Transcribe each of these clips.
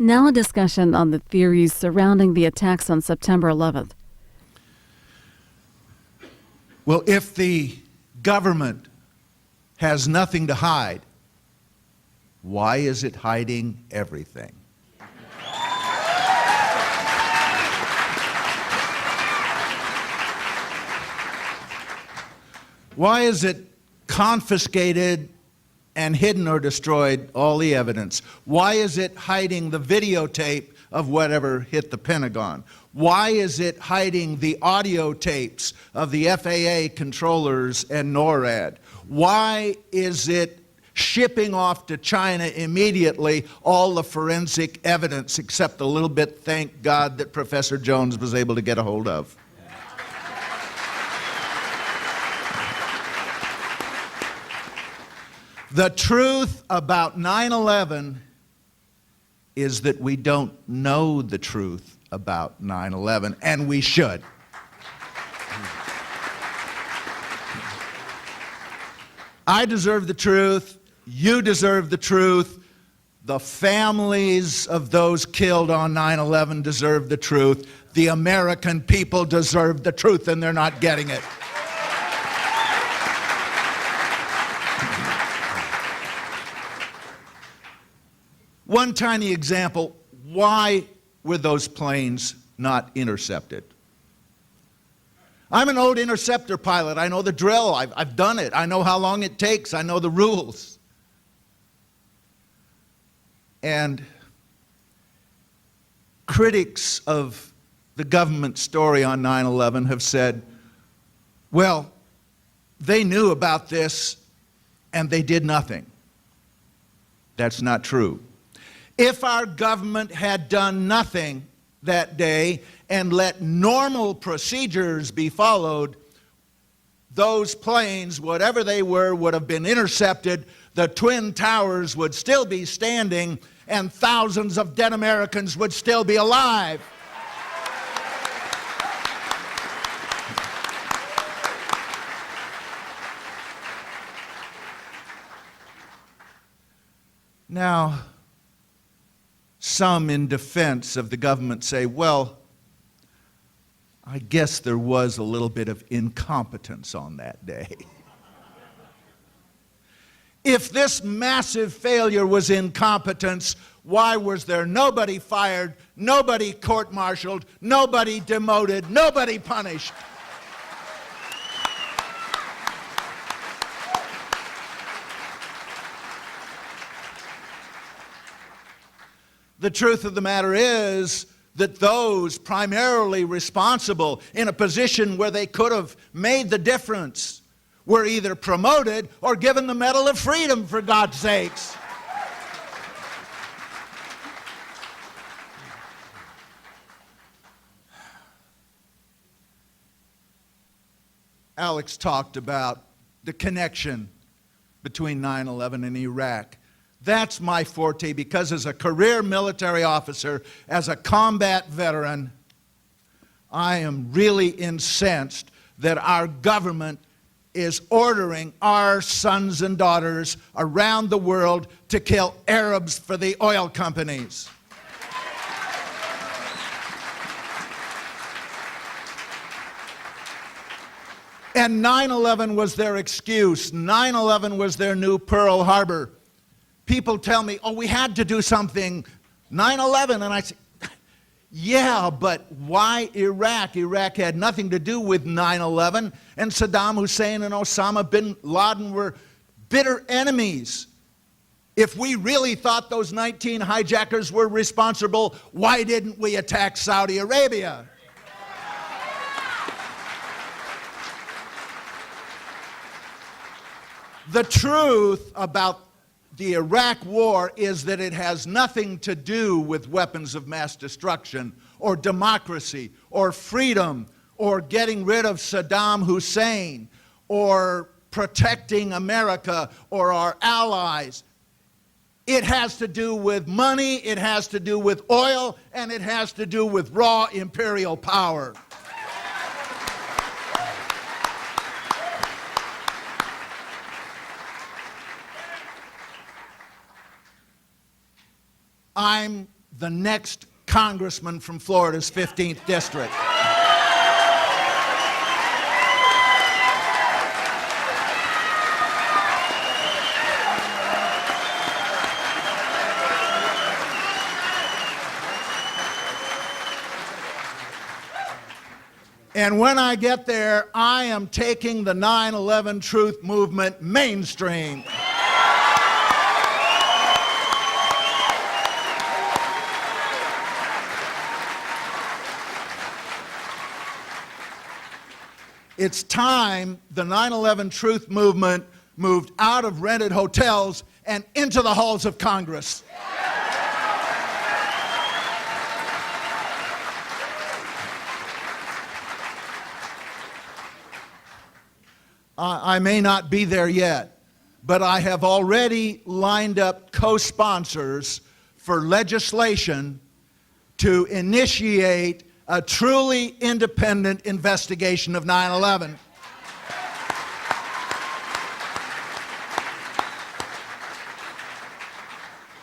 Now a discussion on the theories surrounding the attacks on September 11th. Well, if the government has nothing to hide, why is it hiding everything? Why is it confiscated and hidden or destroyed all the evidence? Why is it hiding the videotape of whatever hit the Pentagon? Why is it hiding the audio tapes of the FAA controllers and NORAD? Why is it shipping off to China immediately all the forensic evidence except a little bit, thank God, that Professor Jones was able to get a hold of? The truth about 9/11 is that we don't know the truth about 9/11, and we should. I deserve the truth. You deserve the truth. The families of those killed on 9/11 deserve the truth. The American people deserve the truth, and they're not getting it. One tiny example, why were those planes not intercepted? I'm an old interceptor pilot. I know the drill. I've done it. I know how long it takes. I know the rules. And critics of the government story on 9/11 have said, well, they knew about this and they did nothing. That's not true. If our government had done nothing that day and let normal procedures be followed, those planes, whatever they were, would have been intercepted, the Twin Towers would still be standing, and thousands of dead Americans would still be alive. Now, some in defense of the government say, well, I guess there was a little bit of incompetence on that day. If this massive failure was incompetence, why was there nobody fired, nobody court-martialed, nobody demoted, nobody punished? The truth of the matter is that those primarily responsible in a position where they could have made the difference were either promoted or given the Medal of Freedom, for God's sakes. Alex talked about the connection between 9/11 and Iraq. That's my forte, because as a career military officer, as a combat veteran, I am really incensed that our government is ordering our sons and daughters around the world to kill Arabs for the oil companies. And 9/11 was their excuse. 9/11 was their new Pearl Harbor. People tell me, oh, we had to do something, 9/11, and I say, yeah, but why Iraq? Iraq had nothing to do with 9/11, and Saddam Hussein and Osama bin Laden were bitter enemies. If we really thought those 19 hijackers were responsible, why didn't we attack Saudi Arabia? The truth about the Iraq War is that it has nothing to do with weapons of mass destruction or democracy or freedom or getting rid of Saddam Hussein or protecting America or our allies. It has to do with money, it has to do with oil, and it has to do with raw imperial power. I'm the next congressman from Florida's 15th district. And when I get there, I am taking the 9/11 truth movement mainstream. It's time the 9/11 truth movement moved out of rented hotels and into the halls of Congress. I may not be there yet, but I have already lined up co-sponsors for legislation to initiate a truly independent investigation of 9/11.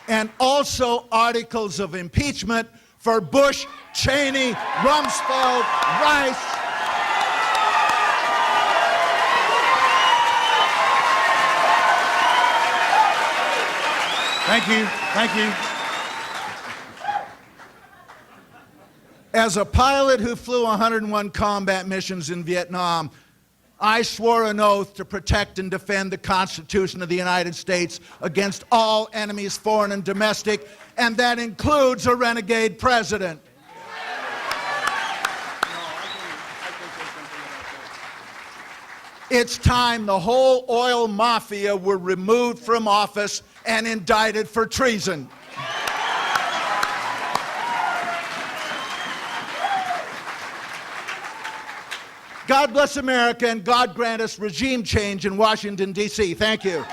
And also articles of impeachment for Bush, Cheney, Rumsfeld, Rice. Thank you. Thank you. As a pilot who flew 101 combat missions in Vietnam, I swore an oath to protect and defend the Constitution of the United States against all enemies, foreign and domestic, and that includes a renegade president. It's time the whole oil mafia were removed from office and indicted for treason. God bless America, and God grant us regime change in Washington, D.C. Thank you.